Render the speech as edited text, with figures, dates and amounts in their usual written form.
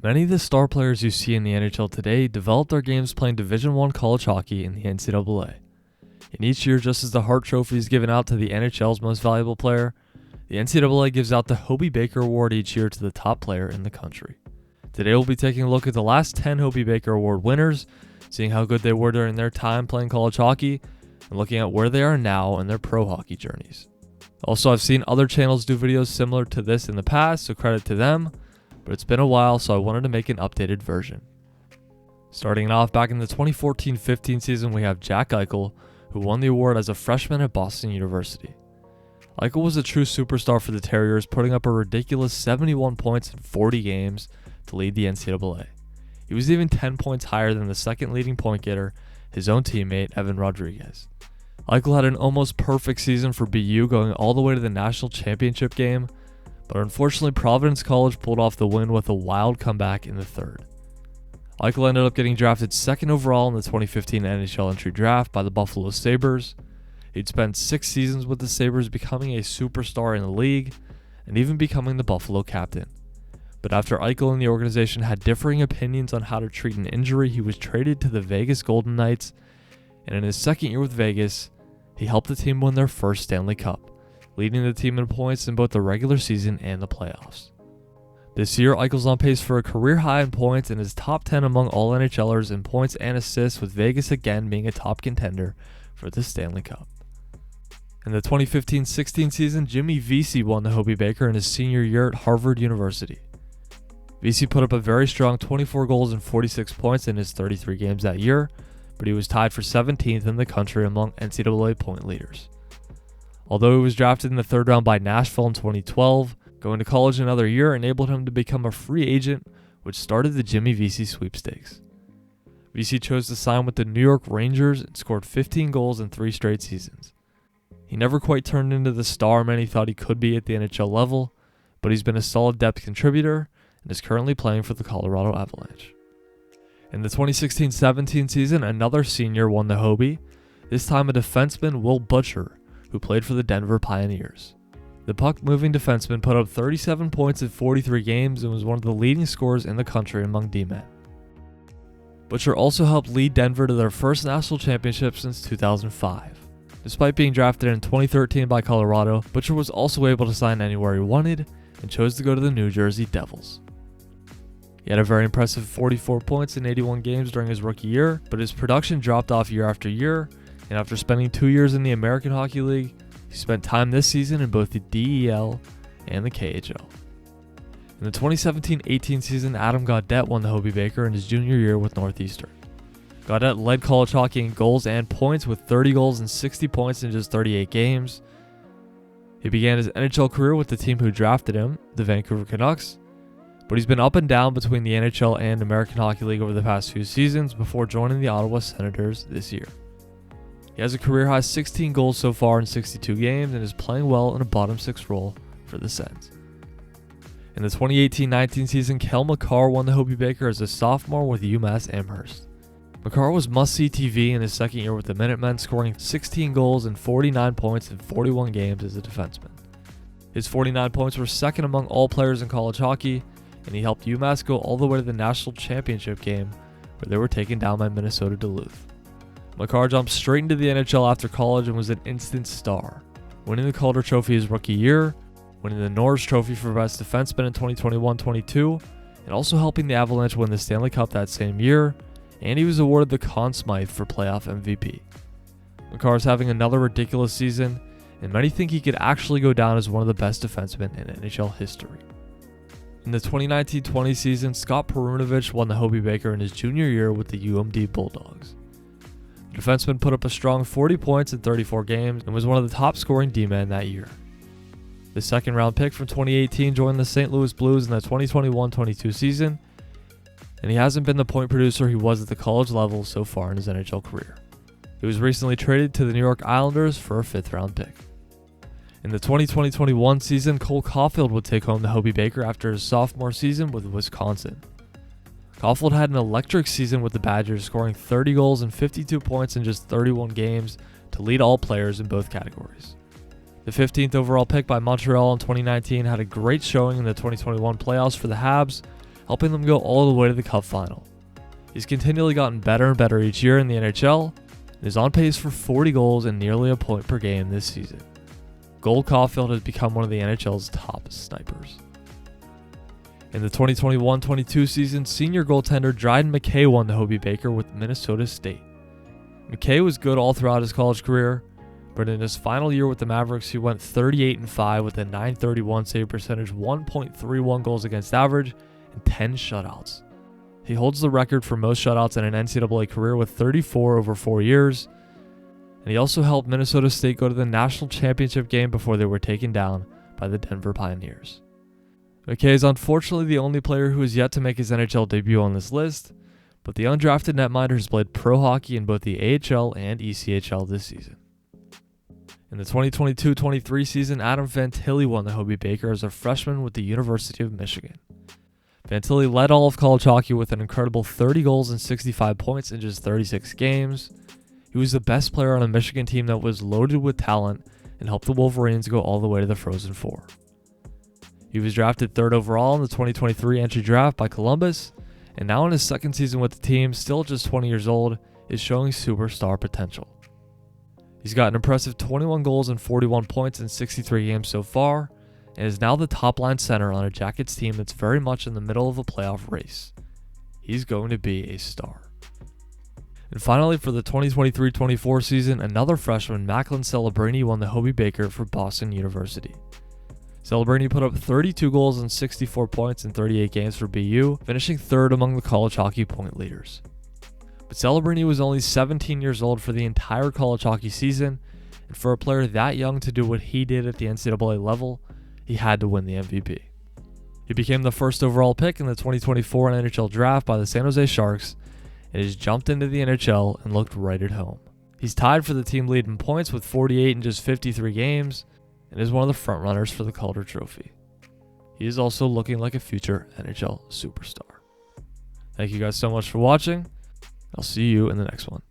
Many of the star players you see in the NHL today developed their games playing Division I college hockey in the NCAA. And each year, just as the Hart Trophy is given out to the NHL's most valuable player, the NCAA gives out the Hobey Baker Award each year to the top player in the country. Today we'll be taking a look at the last 10 Hobey Baker Award winners, seeing how good they were during their time playing college hockey, and looking at where they are now in their pro hockey journeys. Also, I've seen other channels do videos similar to this in the past, so credit to them, but it's been a while, so I wanted to make an updated version. Starting off back in the 2014-15 season, we have Jack Eichel, who won the award as a freshman at Boston University. Eichel was a true superstar for the Terriers, putting up a ridiculous 71 points in 40 games to lead the NCAA. He was even 10 points higher than the second leading point getter, his own teammate, Evan Rodriguez. Eichel had an almost perfect season for BU, going all the way to the national championship game, but unfortunately Providence College pulled off the win with a wild comeback in the third. Eichel ended up getting drafted second overall in the 2015 NHL entry draft by the Buffalo Sabres. He'd spent 6 seasons with the Sabres, becoming a superstar in the league and even becoming the Buffalo captain. But after Eichel and the organization had differing opinions on how to treat an injury, he was traded to the Vegas Golden Knights, and in his second year with Vegas, he helped the team win their first Stanley Cup, leading the team in points in both the regular season and the playoffs. This year, Eichel's on pace for a career high in points and is top 10 among all NHLers in points and assists, with Vegas again being a top contender for the Stanley Cup. In the 2015-16 season, Jimmy Vesey won the Hobey Baker in his senior year at Harvard University. Vesey put up a very strong 24 goals and 46 points in his 33 games that year, but he was tied for 17th in the country among NCAA point leaders. Although he was drafted in the third round by Nashville in 2012, going to college another year enabled him to become a free agent, which started the Jimmy Vesey sweepstakes. Vesey chose to sign with the New York Rangers and scored 15 goals in 3 straight seasons. He never quite turned into the star many thought he could be at the NHL level, but he's been a solid depth contributor and is currently playing for the Colorado Avalanche. In the 2016-17 season, another senior won the Hobey, this time a defenseman, Will Butcher, who played for the Denver Pioneers. The puck-moving defenseman put up 37 points in 43 games and was one of the leading scorers in the country among D-men. Butcher also helped lead Denver to their first national championship since 2005. Despite being drafted in 2013 by Colorado, Butcher was also able to sign anywhere he wanted and chose to go to the New Jersey Devils. He had a very impressive 44 points in 81 games during his rookie year, but his production dropped off year after year, and after spending 2 years in the American Hockey League, he spent time this season in both the DEL and the KHL. In the 2017-18 season, Adam Gaudette won the Hobey Baker in his junior year with Northeastern. Gaudette led college hockey in goals and points with 30 goals and 60 points in just 38 games. He began his NHL career with the team who drafted him, the Vancouver Canucks, but he's been up and down between the NHL and American Hockey League over the past few seasons before joining the Ottawa Senators this year. He has a career-high 16 goals so far in 62 games and is playing well in a bottom 6 role for the Sens. In the 2018-19 season, Cale Makar won the Hobey Baker as a sophomore with UMass Amherst. Makar was must-see TV in his second year with the Minutemen, scoring 16 goals and 49 points in 41 games as a defenseman. His 49 points were second among all players in college hockey, and he helped UMass go all the way to the national championship game, where they were taken down by Minnesota Duluth. Makar jumped straight into the NHL after college and was an instant star, winning the Calder Trophy his rookie year, winning the Norris Trophy for Best Defenseman in 2021-22, and also helping the Avalanche win the Stanley Cup that same year, and he was awarded the Conn Smythe for playoff MVP. Makar is having another ridiculous season, and many think he could actually go down as one of the best defensemen in NHL history. In the 2019-20 season, Scott Perunovich won the Hobey Baker in his junior year with the UMD Bulldogs. The defenseman put up a strong 40 points in 34 games and was one of the top scoring D-men that year. The second round pick from 2018 joined the St. Louis Blues in the 2021-22 season, and he hasn't been the point producer he was at the college level so far in his NHL career. He was recently traded to the New York Islanders for a 5th round pick. In the 2020-21 season, Cole Caufield would take home the Hobey Baker after his sophomore season with Wisconsin. Caufield had an electric season with the Badgers, scoring 30 goals and 52 points in just 31 games to lead all players in both categories. The 15th overall pick by Montreal in 2019 had a great showing in the 2021 playoffs for the Habs, helping them go all the way to the Cup final. He's continually gotten better and better each year in the NHL and is on pace for 40 goals and nearly a point per game this season. Gold Caufield has become one of the NHL's top snipers. In the 2021-22 season, senior goaltender Dryden McKay won the Hobey Baker with Minnesota State. McKay was good all throughout his college career, but in his final year with the Mavericks, he went 38-5 with a .931 save percentage, 1.31 goals against average, and 10 shutouts. He holds the record for most shutouts in an NCAA career with 34 over 4 years, and he also helped Minnesota State go to the national championship game before they were taken down by the Denver Pioneers. McKay is unfortunately the only player who has yet to make his NHL debut on this list, but the undrafted netminder has played pro hockey in both the AHL and ECHL this season. In the 2022-23 season, Adam Fantilli won the Hobey Baker as a freshman with the University of Michigan. Fantilli led all of college hockey with an incredible 30 goals and 65 points in just 36 games. He was the best player on a Michigan team that was loaded with talent and helped the Wolverines go all the way to the Frozen Four. He was drafted 3rd overall in the 2023 entry draft by Columbus, and now in his second season with the team, still just 20 years old, is showing superstar potential. He's got an impressive 21 goals and 41 points in 63 games so far, and is now the top-line center on a Jackets team that's very much in the middle of a playoff race. He's going to be a star. And finally, for the 2023-24 season, another freshman, Macklin Celebrini, won the Hobey Baker for Boston University. Celebrini put up 32 goals and 64 points in 38 games for BU, finishing 3rd among the college hockey point leaders. But Celebrini was only 17 years old for the entire college hockey season, and for a player that young to do what he did at the NCAA level, he had to win the MVP. He became the 1st overall pick in the 2024 NHL draft by the San Jose Sharks, and has jumped into the NHL and looked right at home. He's tied for the team lead in points with 48 in just 53 games, and is one of the frontrunners for the Calder Trophy. He is also looking like a future NHL superstar. Thank you guys so much for watching. I'll see you in the next one.